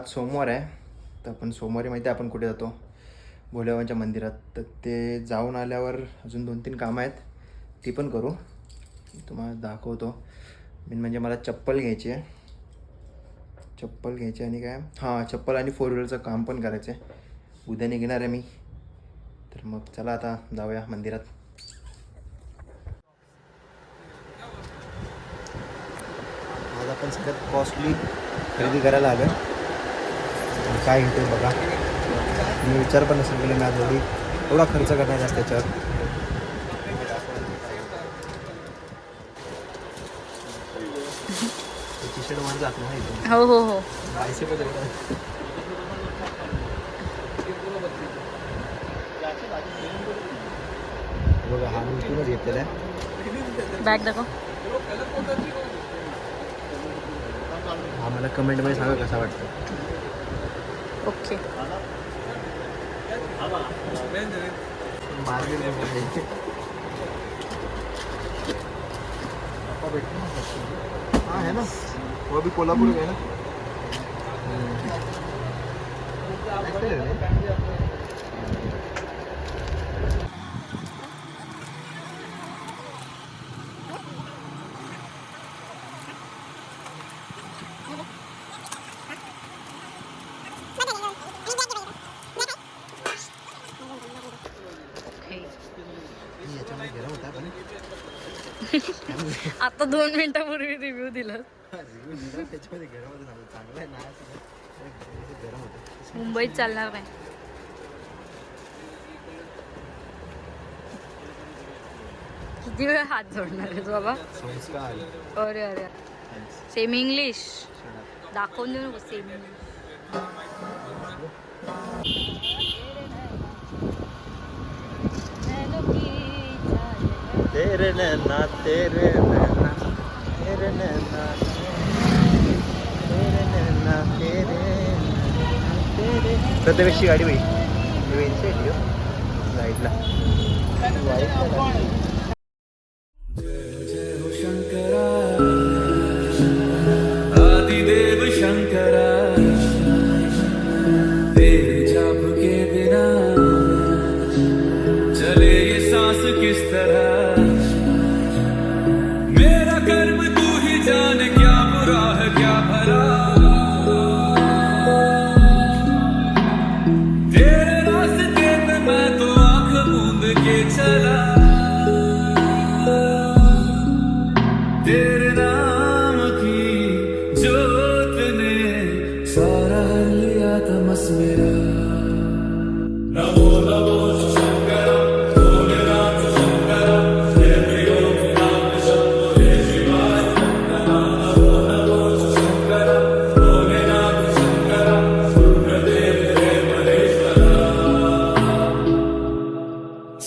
आज सोमवार आहे, तर आपण सोमवारी माहिती आहे आपण कुठे जातो, भोलेबाबांच्या मंदिरात. तर ते जाऊन आल्यावर अजून 2-3 कामं आहेत, ती पण करू. तुम्हाला दाखवतो. मेन म्हणजे मला चप्पल घ्यायची आहे, आणि काय चप्पल आणि 4 व्हीलरचं काम पण करायचं आहे. उद्या निघणार आहे मी. तर मग चला आता जाऊया मंदिरात. आज आपण सगळ्यात कॉस्टली खरेदी करायला आलो. काय घेतो बघा. मी विचार पण नसेल केलं मी आज एवढा खर्च करणार आहे त्याच्यावर. टी शर्ट वर जात नाही. हो हो हो. बघा हा मी इथूनच घेतलेला आहे. बॅग दाखव. हा मला कमेंटमध्ये सांगा कसा वाटतं. ओके. हाँ है ना, वो भी कोल्हापुर है ना. आता 2 मिनिटापूर्वी रिव्ह्यू दिला. मुंबईत चालणार नाही. किती वेळ हात जोडणार आहे बाबा. अरे अरे सेमी इंग्लिश दाखवून देऊ नको. सेमी इंग्लिश तेरे नैना तेरे नैना तेरे नैना तेरे नैना तेरे प्रत्येकाची गाडी बाई साईडला. आदिदेव शंकरा तेरे जाप के बिना चले ये सांस किस तरह. मेरा कर्म तू ही जान क्या बुरा है क्या भला. तेरे रास्ते पे मैं तो आंख मूंद के चला. तेरे नाम की जोत ने सारा लिया तमस मेरा. नमो नमो शंकर भोलेनाथ शंकर जय त्रिलोकनाथ शंभो जय शिवाय. नमो नमो शंकर भोलेनाथ शंकर रुद्रदेव जय महेश्वरा.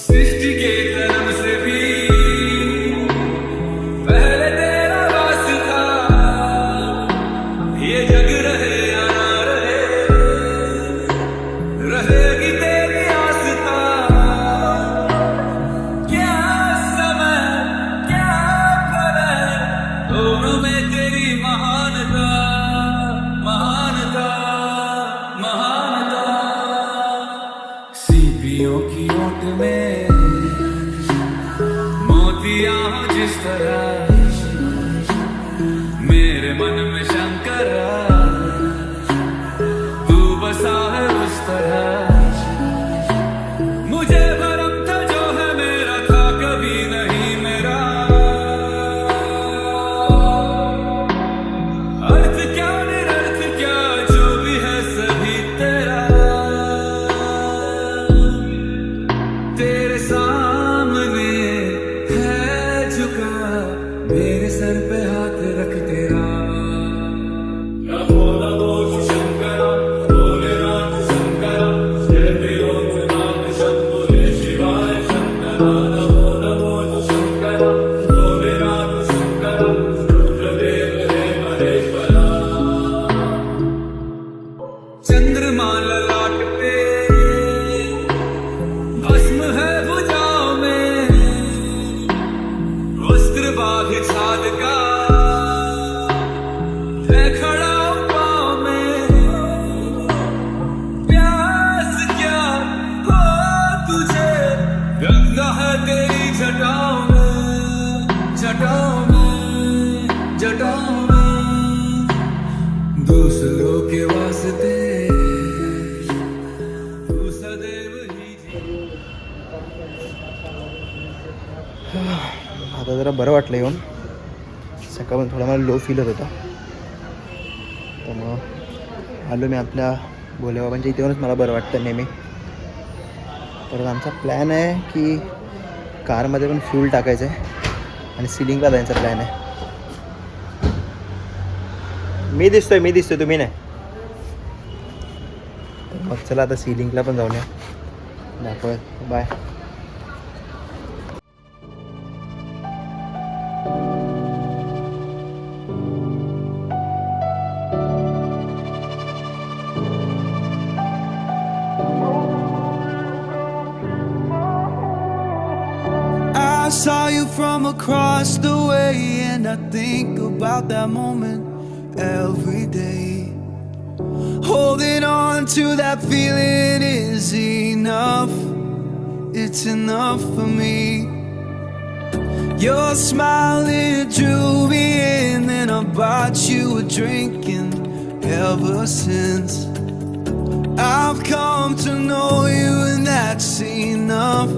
सृष्टि के कर्म से भी पहले तेरा वास था. ये जग रहे या ना रहे रहेगी तेरी आस्था. क्या समय क्या प्रलय दोनों में तेरी महानता महानता महानता. सीपियों की ओट में मोतियां हो जिस तरह मेरे मन में शंकरा तू बसा है उस तरह. मुझे भरम था जो है मेरा था कभी नहीं मेरा. अर्थ क्या निरर्थ क्या जो भी है सभी तेरा. तेरे सामने है झुका मेरे सर पे हाथ रख तेरा. नमो नमो शंकर भोलेनाथ शंकर जय त्रिलोकनाथ शंभो जय शिवाय. शंकर नमो नमो शंकर भोलेनाथ शंकर रुद्रदेव जय महेश्वरा. चंद्रमा ललाट पे भस्म है भुजाओं में. वस्त्र बाघ छाल का है खड़ा पाँव में. आता जरा बरं वाटलं येऊन. सकाळपासून थोडा मला लो फील होत होता, तर मग आलो मी आपल्या भोलेबाबांच्या इथे येऊनच मला बरं वाटतं नेहमी. तर आमचा प्लॅन आहे की कारमध्ये पण फ्यूल टाकायचं आहे आणि सिलिंगला जायचा प्लॅन आहे. मी दिसतोय तुम्ही नाही. तर मग चला आता सिलिंगला पण जाऊया, दाखव. Bye. I saw you from across the way, and I think about that moment every day. Holding on to that feeling is enough. It's enough for me. Your smile, it drew me in, and I bought you a drink, and ever since I've come to know you, and that's enough.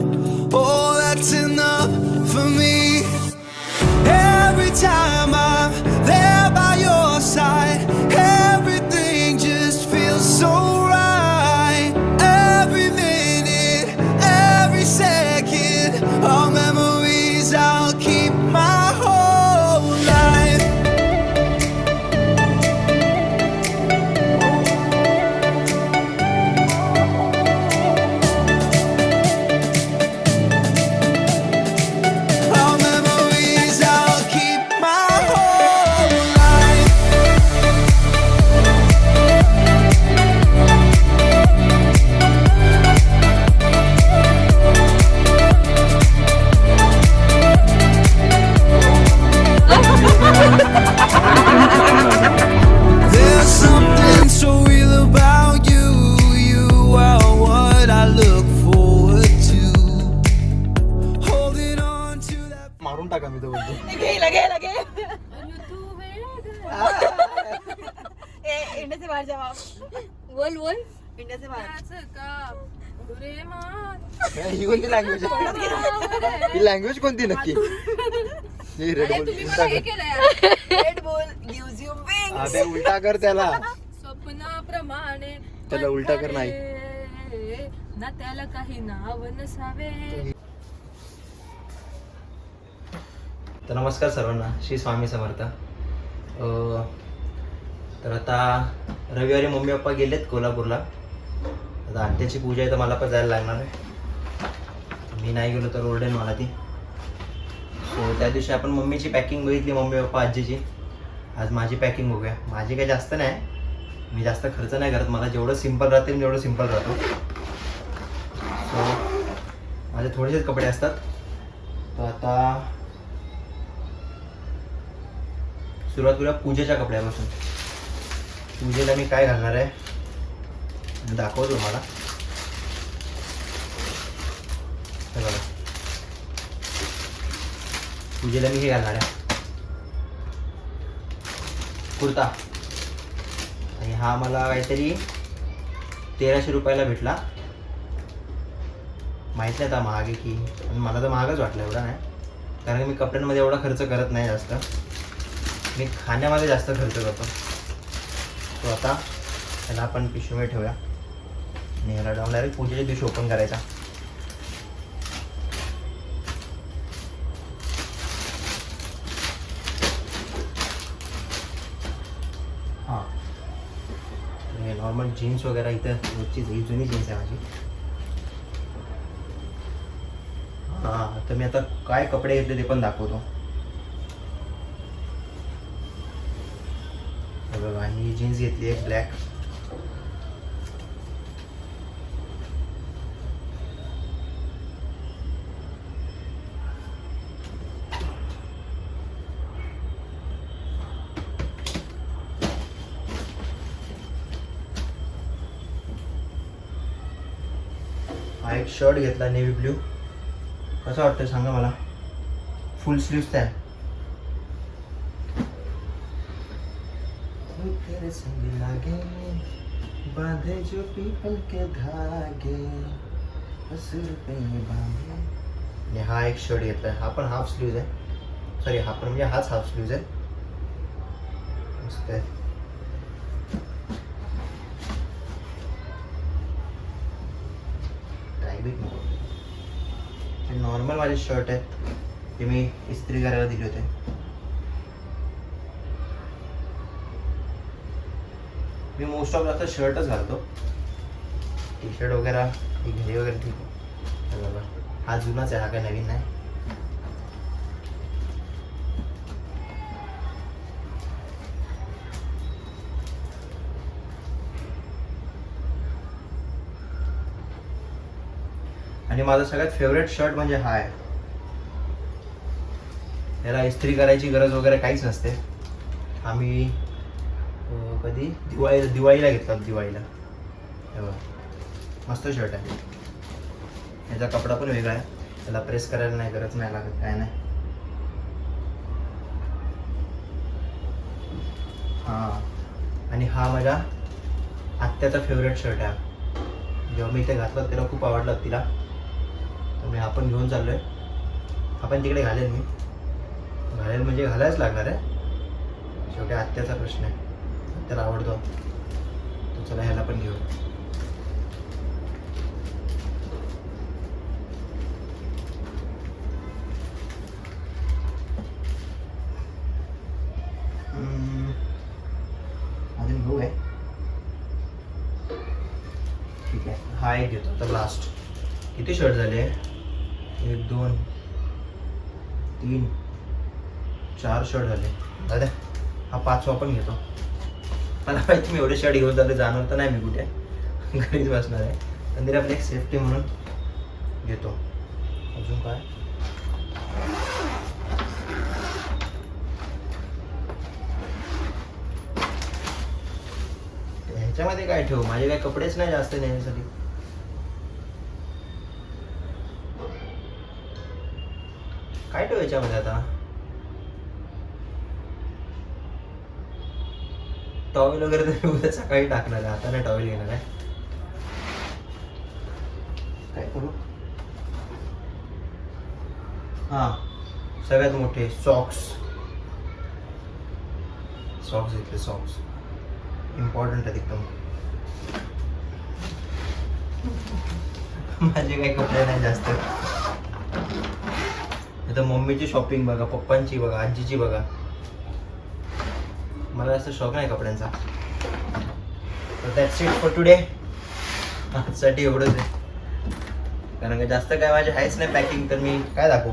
Oh, that's enough for me. Every time I'm there by your side, everything just feels so right. Every minute, every second, all memories I'll keep my whole life. All memories I'll keep my whole life. There's something so real about you. You are what I look forward to. Holding on to that. मारून टाका मी तो बोलतो. India से बाहर जवाब बोल बोल. India से बाहर ही कोणती लँग्वेज आहे? ही लँग्वेज कोणती नक्की? ही Red Bull. Red Bull gives you wings. अबे उलटा कर त्याला. स्वप्नाप्रमाणे त्याला उलटा कर नाही. ना त्याला काही नाव नसावे. तर नमस्कार सर्वांना, श्री स्वामी समर्थ. तर आता रविवारी मम्मी पप्पा गेलेत कोल्हापूरला. आता आत्याची पूजा आहे तर मला पण जायला लागणार आहे. मी नाही गेलो तर ओरडेन मला ती. सो त्या दिवशी आपण मम्मीची पॅकिंग बघितली, मम्मी पप्पा आजीची. आज माझी पॅकिंग बघूया. माझी काही जास्त नाही, मी जास्त खर्च नाही करत. मला जेवढं सिम्पल राहते मी तेवढं सिम्पल राहतो. सो माझे थोडेसेच कपडे असतात. तर आता सुरुवात करूया पूजेच्या कपड्यापासून. पूजेला मी काय घालणार आहे दाखवतो तुम्हाला. हे बघा, पूजेला मी हे घालणार आहे कुर्ता. आणि हा मला काहीतरी 1300 रुपयाला भेटला. माहीत नाही आता महाग आहे की, पण मला तर महागच वाटलं. एवढा नाही, कारण मी कपड्यांमध्ये एवढा खर्च करत नाही जास्त. मी खाण्यामध्ये जास्त खर्च करतो. तो आता त्याला आपण पिशवीमध्ये ठेवूया आणि ह्याला डाऊन डायरेक्ट पूजेच्या दिवशी ओपन करायचा. हां, हे नॉर्मल जीन्स वगैरे इथं रोजची ही जुनी जीन्स आहे माझी. हां, तर मी आता काय कपडे घेतले ते पण दाखवतो. बघा, ही जीन्स घेतली आहे ब्लॅक. हा एक शर्ट घेतला नेव्ही ब्ल्यू. कसा वाटतं सांगा मला. फुल स्लीव्स आहे. तेरे संग लागे बांधे जो पीपल के धागे असुर पे बांधे. आणि हा एक शर्ट घेतलाय. हा पण हाफ स्लीव्ह आहे. सॉरी हाफ म्हणजे हाच हाफ स्लीव्ज आहे. मस्त आहे. टायबिक नको. हे नॉर्मल माझे शर्ट आहे ते मी इस्त्री करायला दिले होते. मी मोस्ट ऑफ जास्त शर्टच घालतो. टी शर्ट वगैरे घरी वगैरे ठीक आहे. बघा हा जुनाच आहे, हा काय नवीन नाही. आणि माझा सगळ्यात फेवरेट शर्ट म्हणजे हा आहे. याला इस्त्री करायची गरज वगैरे काहीच नसते. आम्ही कधी दिवाळीला घेतला. दिवाळीला हे बघा मस्त शर्ट आहे. याचा कपडा पण वेगळा आहे. त्याला प्रेस करायला नाही गरज नाही लागत काय नाही. हां आणि हा माझ्या आत्याचा फेवरेट शर्ट आहे. जेव्हा मी ते घातलं तिला खूप आवडलं तिला, तर मी आपण घेऊन चाललो आहे. आपण तिकडे घालेल म्हणजे घालायच लागणार आहे. शेवटी आत्याचा प्रश्न आहे, त्याला आवडतो तर चला ह्याला पण घेऊ. अजून घेऊ आहे. ठीक आहे हा एक घेतो तर लास्ट. किती शर्ट झाले? 1 2 3 4 शर्ट झाले. दादा हा 5वा पण घेतो. मला माहिती मी एवढे शर्ट घेऊन चालले जाणार तर नाही मी कुठे, घरीच बसणार आहे. पण तरी आपली एक सेफ्टी म्हणून घेतो. अजून काय ह्याच्यामध्ये काय ठेवू? माझे काही कपडेच नाही जास्त नेण्यासाठी. काय ठेवू याच्यामध्ये आता? टॉवेल वगैरे तर उद्या सकाळी टाकणार आहे. आता नाही टॉवेल घेणार आहे. काय करू? हां सगळ्यात मोठे सॉक्स घेतले. सॉक्स इम्पॉर्टंट आहेत एकदम. माझे काही कपडे नाही जास्त. आता मम्मीची शॉपिंग बघा, पप्पांची बघा, आजीची बघा. मला जास्त शौक नाही कपड्यांचा. तर दॅट्स इट फॉर टुडे. आजसाठी एवढंच आहे, कारण का जास्त काय माझे आहेच नाही पॅकिंग. तर मी काय दाखवू?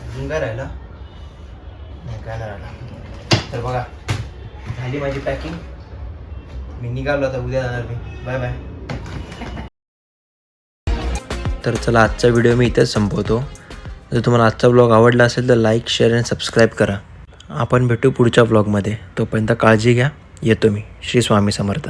अजून काय राहिला? नाही काय नाही राहिला. तर बघा झाली माझी पॅकिंग. मी निघालो आता, उद्या जाणार मी. Bye bye. तर चला आजचा व्हिडिओ मी इथेच संपवतो. जर तुम्हाला आजचा ब्लॉग आवडला असेल तर लाईक, शेअर आणि सबस्क्राईब करा. आपण भेटू पुढच्या ब्लॉगमध्ये. तोपर्यंत काळजी घ्या. येतो मी. श्री स्वामी समर्थ.